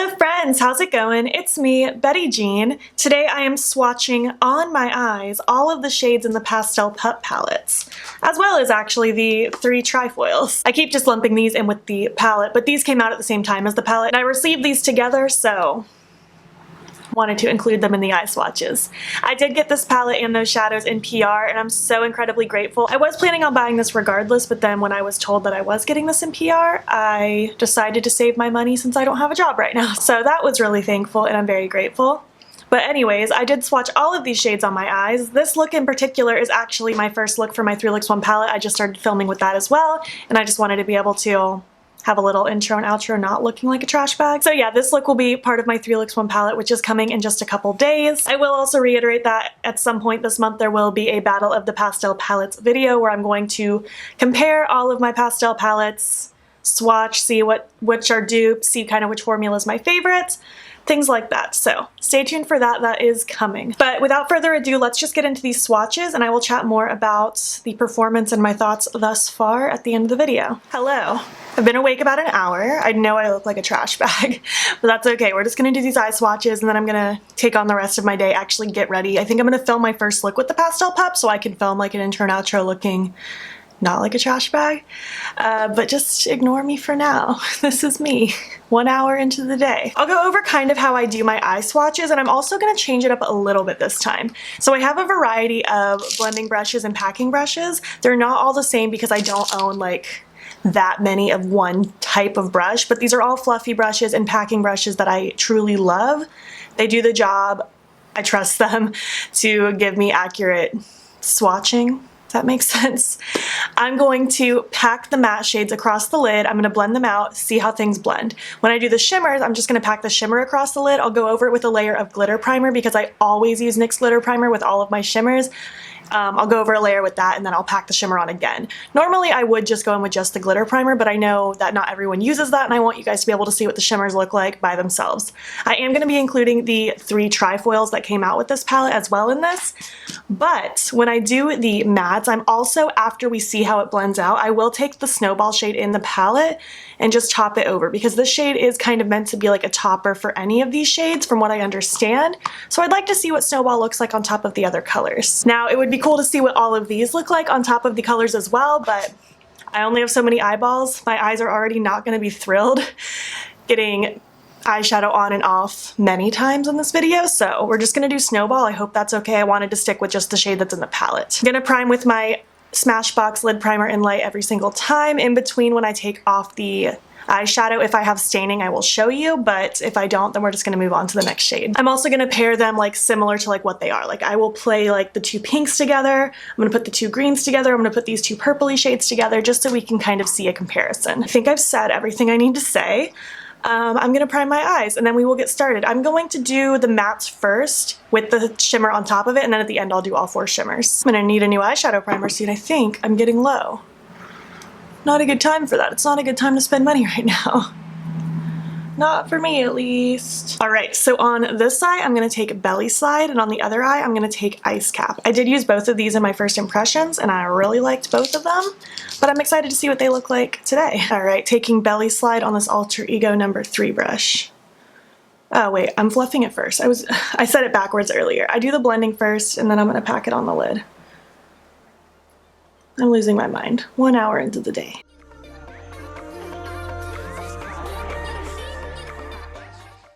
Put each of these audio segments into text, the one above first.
Hello friends, how's it going? It's me, Betty Jean. Today I am swatching on my eyes all of the shades in the Pastel Pup palettes, as well as actually the 3 trifoils. I keep just lumping these in with the palette, but these came out at the same time as the palette, and I received these together, so wanted to include them in the eye swatches. I did get this palette and those shadows in PR, and I'm so incredibly grateful. I was planning on buying this regardless, but then when I was told that I was getting this in PR, I decided to save my money since I don't have a job right now. So that was really thankful, and I'm very grateful. But anyways, I did swatch all of these shades on my eyes. This look in particular is actually my first look for my 3 Looks 1 palette. I just started filming with that as well, and I just wanted to be able to have a little intro and outro not looking like a trash bag. So yeah, this look will be part of my 3 Looks 1 palette, which is coming in just a couple days. I will also reiterate that at some point this month there will be a Battle of the Pastel Palettes video where I'm going to compare all of my pastel palettes, swatch, see which are dupes, see kind of which formula is my favorite, things like that. So stay tuned for that, that is coming. But without further ado, let's just get into these swatches and I will chat more about the performance and my thoughts thus far at the end of the video. Hello. I've been awake about an hour. I know I look like a trash bag, but that's okay. We're just gonna do these eye swatches and then I'm gonna take on the rest of my day, actually get ready. I think I'm gonna film my first look with the Pastel Pup so I can film like an intro and outro looking not like a trash bag, but just ignore me for now. This is me, 1 hour into the day. I'll go over kind of how I do my eye swatches, and I'm also gonna change it up a little bit this time. So I have a variety of blending brushes and packing brushes. They're not all the same because I don't own like that many of one type of brush, but these are all fluffy brushes and packing brushes that I truly love. They do the job. I trust them to give me accurate swatching. If that makes sense. I'm going to pack the matte shades across the lid. I'm going to blend them out, see how things blend. When I do the shimmers, I'm just going to pack the shimmer across the lid. I'll go over it with a layer of glitter primer because I always use NYX glitter primer with all of my shimmers. I'll go over a layer with that and then I'll pack the shimmer on again. Normally I would just go in with just the glitter primer, but I know that not everyone uses that and I want you guys to be able to see what the shimmers look like by themselves. I am going to be including the 3 trifoils that came out with this palette as well in this, but when I do the mattes, I'm also, after we see how it blends out, I will take the Snowball shade in the palette and just top it over because this shade is kind of meant to be like a topper for any of these shades from what I understand. So I'd like to see what Snowball looks like on top of the other colors. Now it would be cool to see what all of these look like on top of the colors as well, but I only have so many eyeballs. My eyes are already not going to be thrilled getting eyeshadow on and off many times in this video, so we're just going to do Snowball. I hope that's okay. I wanted to stick with just the shade that's in the palette. I'm going to prime with my Smashbox lid primer in light every single time. In between when I take off the eyeshadow, if I have staining I will show you, but if I don't then we're just going to move on to the next shade. I'm also going to pair them like similar to like what they are. Like I will play like the 2 pinks together, I'm going to put the 2 greens together, I'm going to put these 2 purpley shades together just so we can kind of see a comparison. I think I've said everything I need to say. I'm going to prime my eyes and then we will get started. I'm going to do the mattes first with the shimmer on top of it, and then at the end I'll do all 4 shimmers. I'm going to need a new eyeshadow primer soon. I think I'm getting low. Not a good time for that. It's not a good time to spend money right now. Not for me, at least. Alright, so on this eye, I'm going to take Belly Slide, and on the other eye, I'm going to take Ice Cap. I did use both of these in my first impressions, and I really liked both of them, but I'm excited to see what they look like today. Alright, taking Belly Slide on this Alter Ego number 3 brush. Oh wait, I'm fluffing it first. I said it backwards earlier. I do the blending first, and then I'm going to pack it on the lid. I'm losing my mind. 1 hour into the day.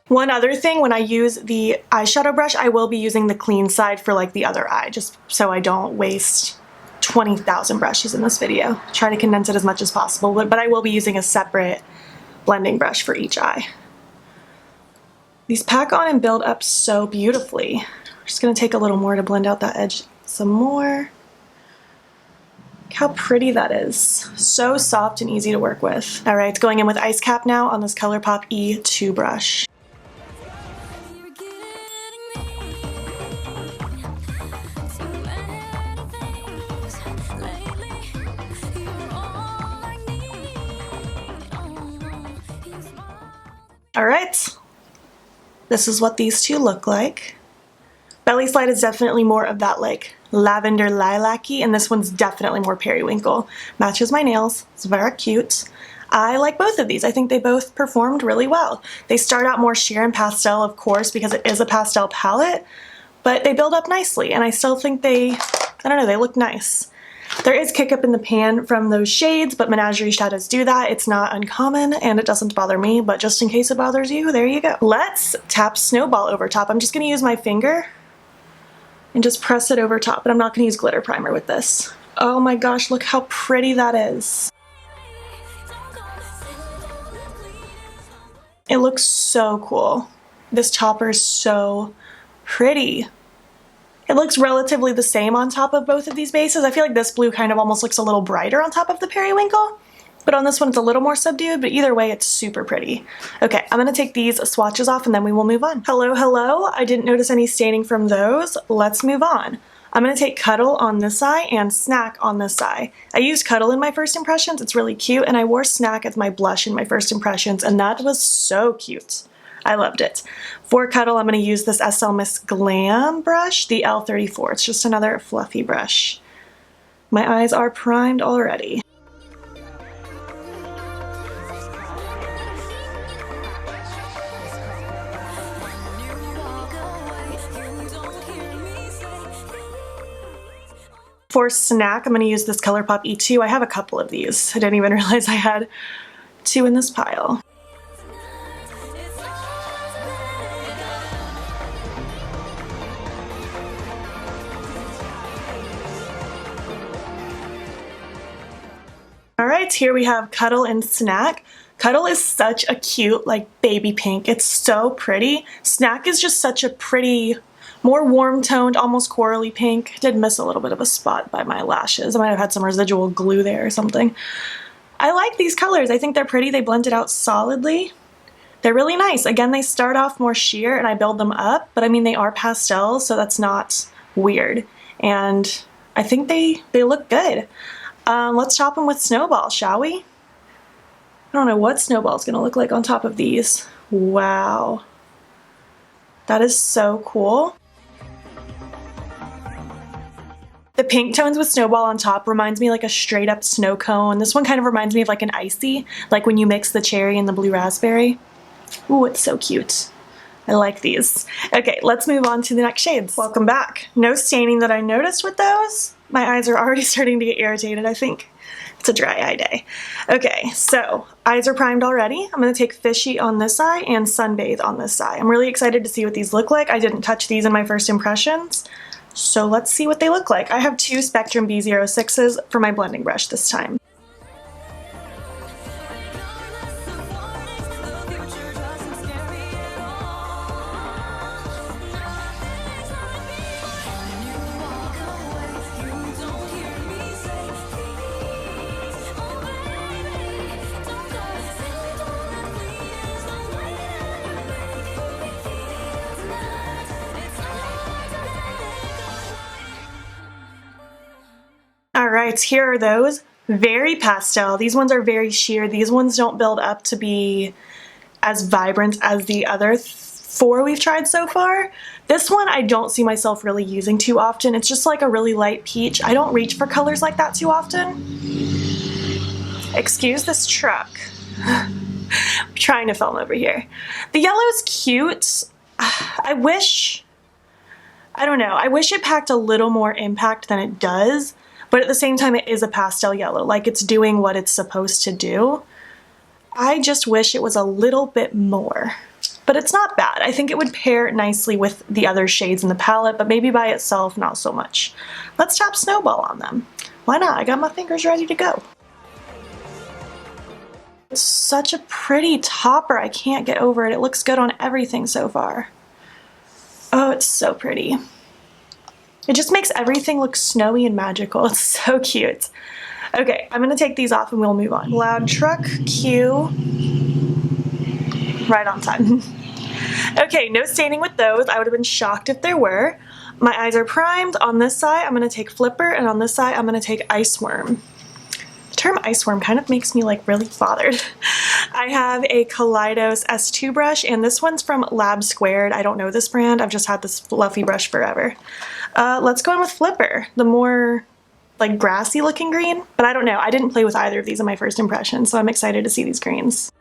One other thing, when I use the eyeshadow brush, I will be using the clean side for like the other eye, just so I don't waste 20,000 brushes in this video. Try to condense it as much as possible, but I will be using a separate blending brush for each eye. These pack on and build up so beautifully. I'm just going to take a little more to blend out that edge some more. Look how pretty that is. So soft and easy to work with. Alright, going in with Ice Cap now on this Colourpop E2 brush. Alright, this is what these 2 look like. Belly Slide is definitely more of that like lavender lilac-y, and this one's definitely more periwinkle. Matches my nails, it's very cute. I like both of these. I think they both performed really well. They start out more sheer and pastel, of course, because it is a pastel palette, but they build up nicely, and I still think they, I don't know, they look nice. There is kick up in the pan from those shades, but Menagerie shadows do that. It's not uncommon, and it doesn't bother me, but just in case it bothers you, there you go. Let's tap Snowball over top. I'm just gonna use my finger and just press it over top, but I'm not gonna use glitter primer with this. Oh my gosh, look how pretty that is. It looks so cool. This topper is so pretty. It looks relatively the same on top of both of these bases. I feel like this blue kind of almost looks a little brighter on top of the periwinkle, but on this one it's a little more subdued, but either way it's super pretty. Okay, I'm gonna take these swatches off and then we will move on. Hello, hello. I didn't notice any staining from those. Let's move on. I'm gonna take Cuddle on this eye and Snack on this eye. I used Cuddle in my first impressions, it's really cute, and I wore Snack as my blush in my first impressions, and that was so cute. I loved it. For Cuddle, I'm gonna use this SL Miss Glam brush, the L34. It's just another fluffy brush. My eyes are primed already. For Snack, I'm going to use this Colourpop E2. I have a couple of these. I didn't even realize I had two in this pile. Alright, here we have Cuddle and Snack. Cuddle is such a cute, like, baby pink. It's so pretty. Snack is just such a pretty, more warm-toned, almost corally pink. I did miss a little bit of a spot by my lashes. I might have had some residual glue there or something. I like these colors. I think they're pretty. They blend it out solidly. They're really nice. Again, they start off more sheer and I build them up, but I mean, they are pastels, so that's not weird. And I think they look good. Let's top them with Snowball, shall we? I don't know what Snowball's gonna look like on top of these. Wow. That is so cool. The pink tones with Snowball on top reminds me like a straight up snow cone. This one kind of reminds me of like an icy, like when you mix the cherry and the blue raspberry. Ooh, it's so cute. I like these. Okay, let's move on to the next shades. Welcome back. No staining that I noticed with those. My eyes are already starting to get irritated, I think. It's a dry eye day. Okay, so eyes are primed already. I'm gonna take Fishy on this eye and Sunbathe on this eye. I'm really excited to see what these look like. I didn't touch these in my first impressions, so let's see what they look like. I have two Spectrum B06s for my blending brush this time. Alright, here are those. Very pastel. These ones are very sheer. These ones don't build up to be as vibrant as the other four we've tried so far. This one I don't see myself really using too often. It's just like a really light peach. I don't reach for colors like that too often. Excuse this truck. I'm trying to film over here. The yellow's cute. I don't know, I wish it packed a little more impact than it does. But at the same time, it is a pastel yellow, like it's doing what it's supposed to do. I just wish it was a little bit more. But it's not bad. I think it would pair nicely with the other shades in the palette, but maybe by itself, not so much. Let's tap Snowball on them. Why not? I got my fingers ready to go. It's such a pretty topper. I can't get over it. It looks good on everything so far. Oh, it's so pretty. It just makes everything look snowy and magical. It's so cute. Okay, I'm gonna take these off and we'll move on. Loud truck, cue. Right on time. Okay, no staining with those. I would have been shocked if there were. My eyes are primed. On this side, I'm gonna take Flipper, and on this side, I'm gonna take Iceworm. The term Iceworm kind of makes me like really bothered. I have a Kaleidos S2 brush, and this one's from Lab Squared. I don't know this brand. I've just had this fluffy brush forever. Let's go in with Flipper, the more like grassy looking green, but I don't know. I didn't play with either of these in my first impression, so I'm excited to see these greens.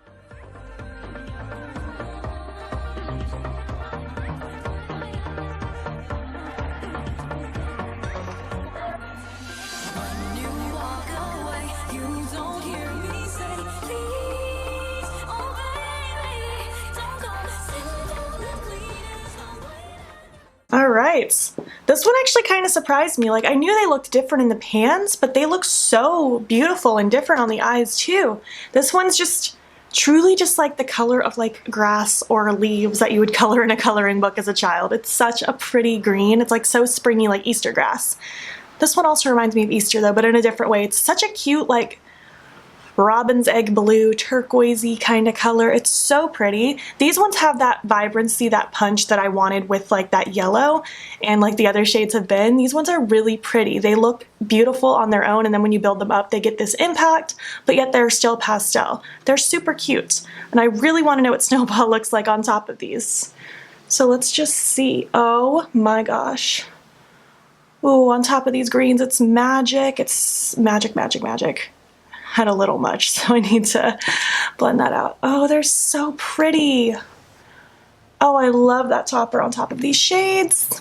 Alright, this one actually kind of surprised me. Like, I knew they looked different in the pans, but they look so beautiful and different on the eyes too. This one's just truly just like the color of like grass or leaves that you would color in a coloring book as a child. It's such a pretty green. It's like so springy, like Easter grass. This one also reminds me of Easter though, but in a different way. It's such a cute like robin's egg blue, turquoisey kind of color. It's so pretty. These ones have that vibrancy, that punch that I wanted with like that yellow and like the other shades have been. These ones are really pretty. They look beautiful on their own, and then when you build them up they get this impact, but yet they're still pastel. They're super cute, and I really want to know what Snowball looks like on top of these. So let's just see. Oh my gosh. Ooh, on top of these greens it's magic. It's magic, magic, magic. Had a little much, so I need to blend that out. Oh, they're so pretty. Oh, I love that topper on top of these shades.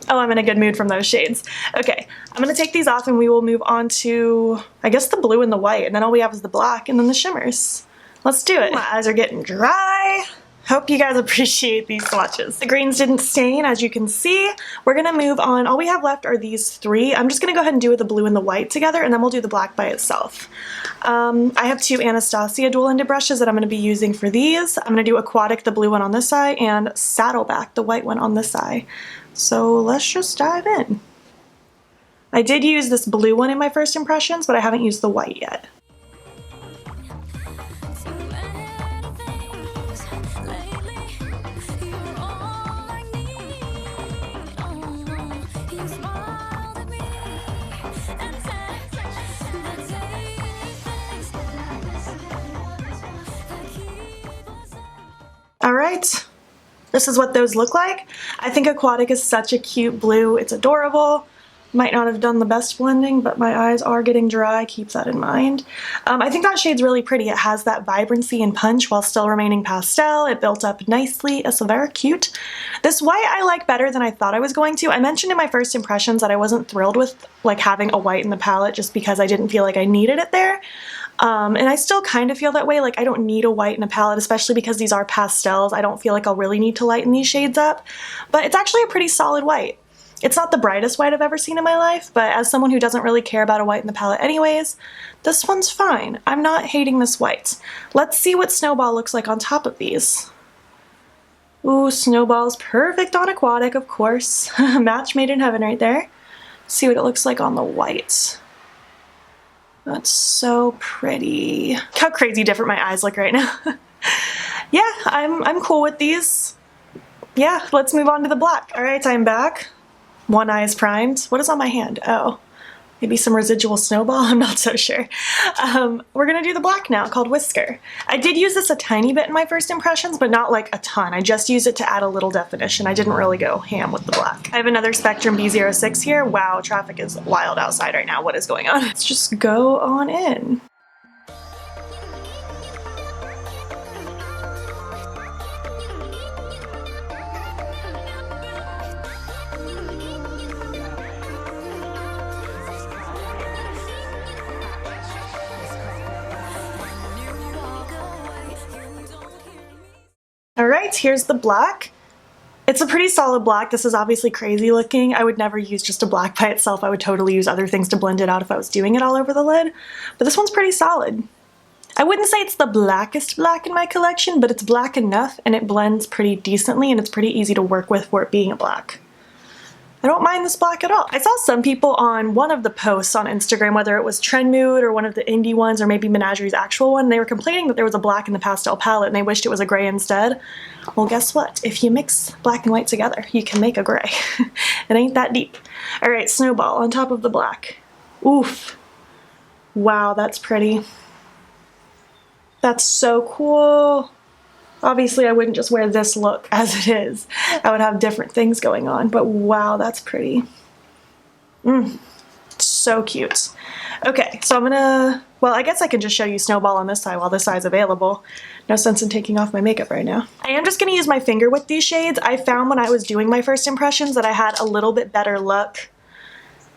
Oh, I'm in a good mood from those shades. Okay, I'm gonna take these off and we will move on to, I guess, the blue and the white, and then all we have is the black and then the shimmers. Let's do it. My eyes are getting dry. Hope you guys appreciate these swatches. The greens didn't stain, as you can see. We're gonna move on. All we have left are these three. I'm just gonna go ahead and do the blue and the white together, and then we'll do the black by itself. I have two Anastasia dual-ended brushes that I'm gonna be using for these. I'm gonna do Aquatic, the blue one on this side, and Saddleback, the white one on this side. So let's just dive in. I did use this blue one in my first impressions, but I haven't used the white yet. Alright, this is what those look like. I think Aquatic is such a cute blue. It's adorable. Might not have done the best blending, but my eyes are getting dry. Keep that in mind. I think that shade's really pretty. It has that vibrancy and punch while still remaining pastel. It built up nicely. It's very cute. This white I like better than I thought I was going to. I mentioned in my first impressions that I wasn't thrilled with like having a white in the palette just because I didn't feel like I needed it there. And I still kind of feel that way. Like, I don't need a white in a palette, especially because these are pastels. I don't feel like I'll really need to lighten these shades up, but it's actually a pretty solid white. It's not the brightest white I've ever seen in my life, but as someone who doesn't really care about a white in the palette anyways, this one's fine. I'm not hating this white. Let's see what Snowball looks like on top of these. Ooh, Snowball's perfect on Aquatic, of course. Match made in heaven right there. See what it looks like on the white. That's so pretty. How crazy different my eyes look right now. Yeah, I'm cool with these. Yeah, let's move on to the black. All right, I'm back. One eye is primed. What is on my hand? Oh, maybe some residual Snowball? I'm not so sure. We're gonna do the black now, called Whisker. I did use this a tiny bit in my first impressions, but not like a ton. I just used it to add a little definition. I didn't really go ham with the black. I have another Spectrum B06 here. Wow, traffic is wild outside right now. What is going on? Let's just go on in. Alright, here's the black. It's a pretty solid black. This is obviously crazy looking. I would never use just a black by itself. I would totally use other things to blend it out if I was doing it all over the lid. But this one's pretty solid. I wouldn't say it's the blackest black in my collection, but it's black enough and it blends pretty decently and it's pretty easy to work with for it being a black. I don't mind this black at all. I saw some people on one of the posts on Instagram, whether it was Trend Mood or one of the indie ones or maybe Menagerie's actual one, they were complaining that there was a black in the pastel palette and they wished it was a gray instead. Well, guess what? If you mix black and white together, you can make a gray. It ain't that deep. All right, Snowball on top of the black. Oof. Wow, that's pretty. That's so cool. Obviously, I wouldn't just wear this look as it is. I would have different things going on, but wow, that's pretty. It's So cute. Okay, so I'm gonna, well, I guess I can just show you Snowball on this side while this side's available. No sense in taking off my makeup right now. I am just gonna use my finger with these shades. I found when I was doing my first impressions that I had a little bit better luck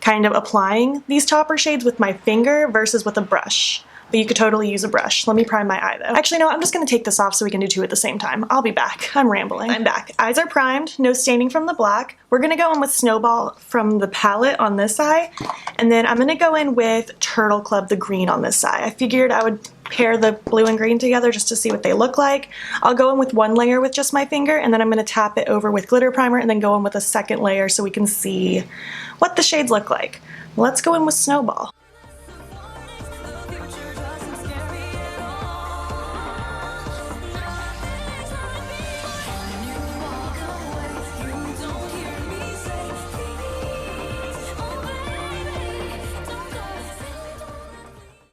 kind of applying these topper shades with my finger versus with a brush. But you could totally use a brush. Let me prime my eye though. Actually, no, I'm just gonna take this off so we can do two at the same time. I'll be back. I'm rambling. I'm back. Eyes are primed, no staining from the black. We're gonna go in with Snowball from the palette on this eye, and then I'm gonna go in with Turtle Club, the green on this side. I figured I would pair the blue and green together just to see what they look like. I'll go in with one layer with just my finger, and then I'm gonna tap it over with glitter primer and then go in with a second layer so we can see what the shades look like. Let's go in with Snowball.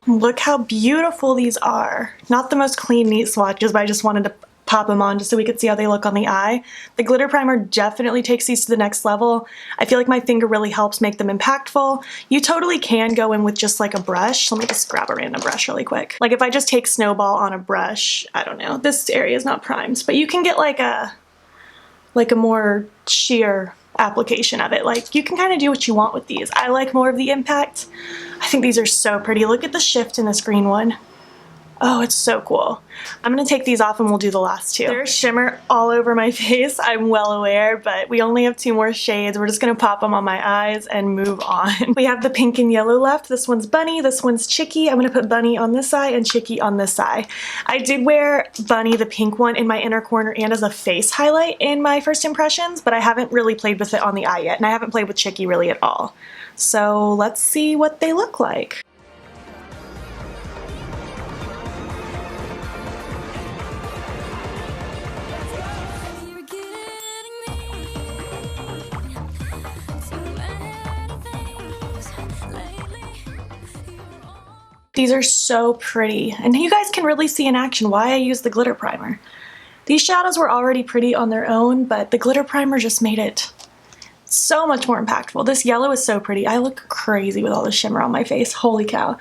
Look how beautiful these are. Not the most clean, neat swatches, but I just wanted to pop them on just so we could see how they look on the eye. The glitter primer definitely takes these to the next level. I feel like my finger really helps make them impactful. You totally can go in with just like a brush. Let me just grab a random brush really quick. Like if I just take Snowball on a brush, I don't know, this area is not primed, but you can get like a more sheer application of it. Like you can kind of do what you want with these. I like more of the impact. I think these are so pretty. Look at the shift in this green one. Oh, it's so cool. I'm gonna take these off and we'll do the last two. There's shimmer all over my face, I'm well aware, but we only have two more shades. We're just gonna pop them on my eyes and move on. We have the pink and yellow left. This one's Bunny, this one's Chicky. I'm gonna put Bunny on this side and Chicky on this side. I did wear Bunny, the pink one, in my inner corner and as a face highlight in my first impressions, but I haven't really played with it on the eye yet, and I haven't played with Chicky really at all. So let's see what they look like. These are so pretty, and you guys can really see in action why I use the glitter primer. These shadows were already pretty on their own, but the glitter primer just made it so much more impactful. This yellow is so pretty. I look crazy with all the shimmer on my face, holy cow.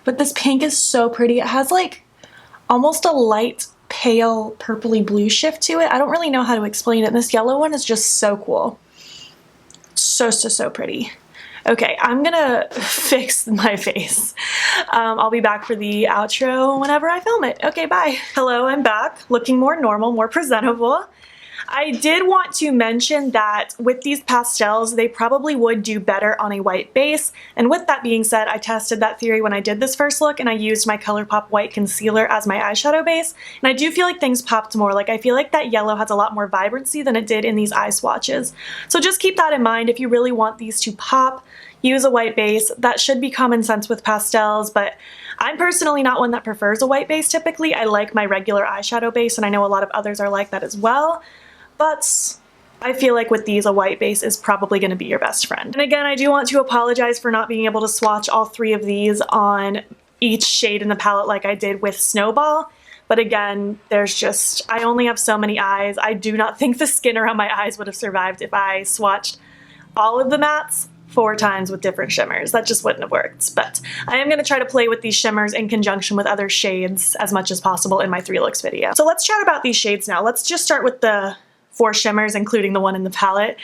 But this pink is so pretty. It has like almost a light pale purpley blue shift to it. I don't really know how to explain it. And this yellow one is just so cool. So pretty. Okay, I'm gonna fix my face. I'll be back for the outro whenever I film it. Okay, bye. Hello, I'm back, looking more normal, more presentable. I did want to mention that with these pastels, they probably would do better on a white base. And with that being said, I tested that theory when I did this first look, and I used my Colourpop white concealer as my eyeshadow base. And I do feel like things popped more. Like I feel like that yellow has a lot more vibrancy than it did in these eye swatches. So just keep that in mind if you really want these to pop. Use a white base. That should be common sense with pastels, but I'm personally not one that prefers a white base typically. I like my regular eyeshadow base, and I know a lot of others are like that as well. But I feel like with these, a white base is probably going to be your best friend. And again, I do want to apologize for not being able to swatch all three of these on each shade in the palette like I did with Snowball. But again, I only have so many eyes. I do not think the skin around my eyes would have survived if I swatched all of the mattes 4 times with different shimmers. That just wouldn't have worked. But I am going to try to play with these shimmers in conjunction with other shades as much as possible in my 3 looks video. So let's chat about these shades now. Let's just start with the 4 shimmers, including the one in the palette.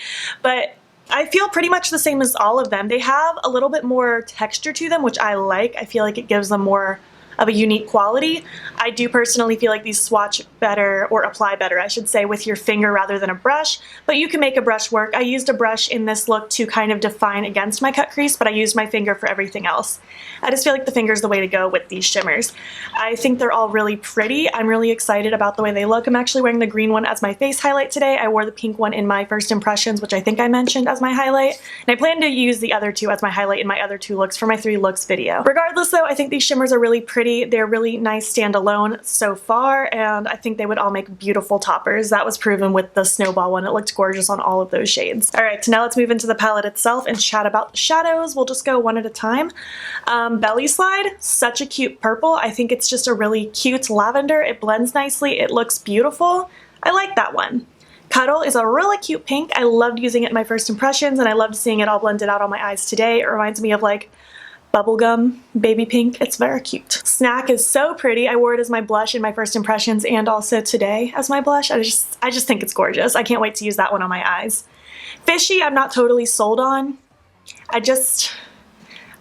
But I feel pretty much the same as all of them. They have a little bit more texture to them, which I like. I feel like it gives them more of a unique quality. I do personally feel like these swatch better, or apply better, I should say, with your finger rather than a brush, but you can make a brush work. I used a brush in this look to kind of define against my cut crease, but I used my finger for everything else. I just feel like the finger is the way to go with these shimmers. I think they're all really pretty. I'm really excited about the way they look. I'm actually wearing the green one as my face highlight today. I wore the pink one in my first impressions, which I think I mentioned as my highlight, and I plan to use the other 2 as my highlight in my other 2 looks for my 3 looks video. Regardless though, I think these shimmers are really pretty. They're really nice standalone so far, and I think they would all make beautiful toppers. That was proven with the Snowball one. It looked gorgeous on all of those shades. Alright, so now let's move into the palette itself and chat about the shadows. We'll just go one at a time. Belly Slide, such a cute purple. I think it's just a really cute lavender. It blends nicely. It looks beautiful. I like that one. Cuddle is a really cute pink. I loved using it in my first impressions, and I loved seeing it all blended out on my eyes today. It reminds me of like bubblegum baby pink. It's very cute. Snack is so pretty. I wore it as my blush in my first impressions and also today as my blush. I just think it's gorgeous. I can't wait to use that one on my eyes. Fishy, I'm not totally sold on.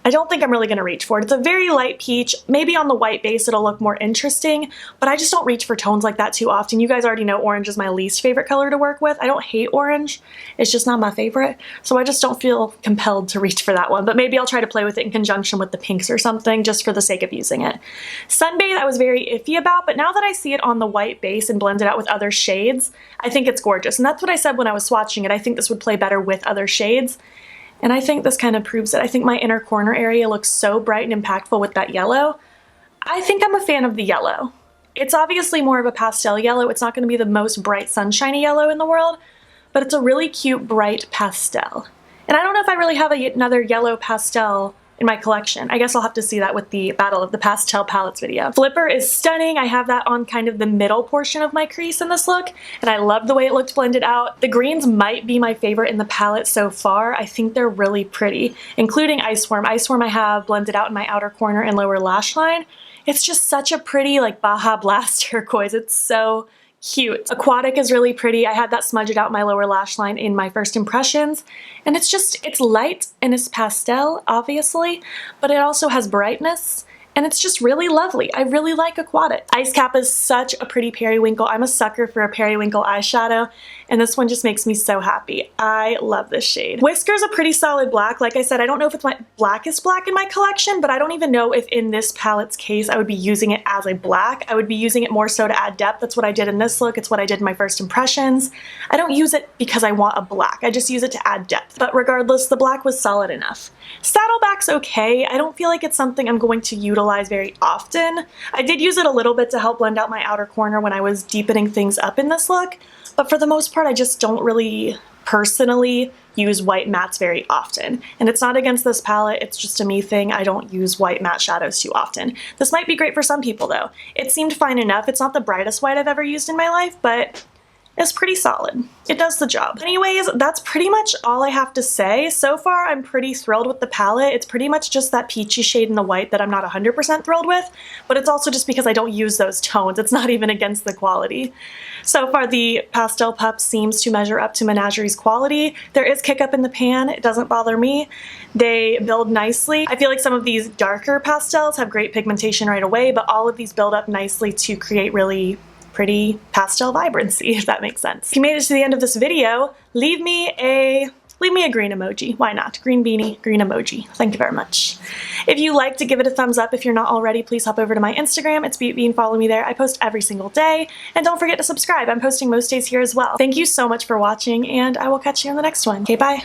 I don't think I'm really going to reach for it. It's a very light peach. Maybe on the white base it'll look more interesting, but I just don't reach for tones like that too often. You guys already know orange is my least favorite color to work with. I don't hate orange. It's just not my favorite. So I just don't feel compelled to reach for that one, but maybe I'll try to play with it in conjunction with the pinks or something just for the sake of using it. Sunbathe I was very iffy about, but now that I see it on the white base and blended out with other shades, I think it's gorgeous. And that's what I said when I was swatching it. I think this would play better with other shades. And I think this kind of proves it. I think my inner corner area looks so bright and impactful with that yellow. I think I'm a fan of the yellow. It's obviously more of a pastel yellow. It's not going to be the most bright sunshiny yellow in the world, but it's a really cute bright pastel. And I don't know if I really have another yellow pastel in my collection. I guess I'll have to see that with the Battle of the Pastel Palettes video. Flipper is stunning. I have that on kind of the middle portion of my crease in this look, and I love the way it looked blended out. The greens might be my favorite in the palette so far. I think they're really pretty, including Iceworm. Iceworm I have blended out in my outer corner and lower lash line. It's just such a pretty like Baja Blast turquoise. It's so cute. Aquatic is really pretty. I had that smudged out my lower lash line in my first impressions, and it's light and it's pastel, obviously, but it also has brightness, and it's just really lovely. I really like Aquatic. Ice Cap is such a pretty periwinkle. I'm a sucker for a periwinkle eyeshadow, and this one just makes me so happy. I love this shade. Whisker's a pretty solid black. Like I said, I don't know if it's my blackest black in my collection, but I don't even know if in this palette's case I would be using it as a black. I would be using it more so to add depth. That's what I did in this look. It's what I did in my first impressions. I don't use it because I want a black. I just use it to add depth. But regardless, the black was solid enough. Saddleback's okay. I don't feel like it's something I'm going to utilize very often. I did use it a little bit to help blend out my outer corner when I was deepening things up in this look, but for the most part I just don't really personally use white mattes very often. And it's not against this palette, it's just a me thing. I don't use white matte shadows too often. This might be great for some people though. It seemed fine enough. It's not the brightest white I've ever used in my life, but it's pretty solid. It does the job. Anyways, that's pretty much all I have to say. So far, I'm pretty thrilled with the palette. It's pretty much just that peachy shade in the white that I'm not 100% thrilled with, but it's also just because I don't use those tones. It's not even against the quality. So far, the Pastel Pup seems to measure up to Menagerie's quality. There is kick up in the pan. It doesn't bother me. They build nicely. I feel like some of these darker pastels have great pigmentation right away, but all of these build up nicely to create really pretty pastel vibrancy, if that makes sense. If you made it to the end of this video, leave me a green emoji. Why not? Green beanie, green emoji. Thank you very much. If you like to give it a thumbs up, if you're not already, please hop over to my Instagram. It's BeatBean. Follow me there. I post every single day. And don't forget to subscribe. I'm posting most days here as well. Thank you so much for watching, and I will catch you on the next one. Okay, bye.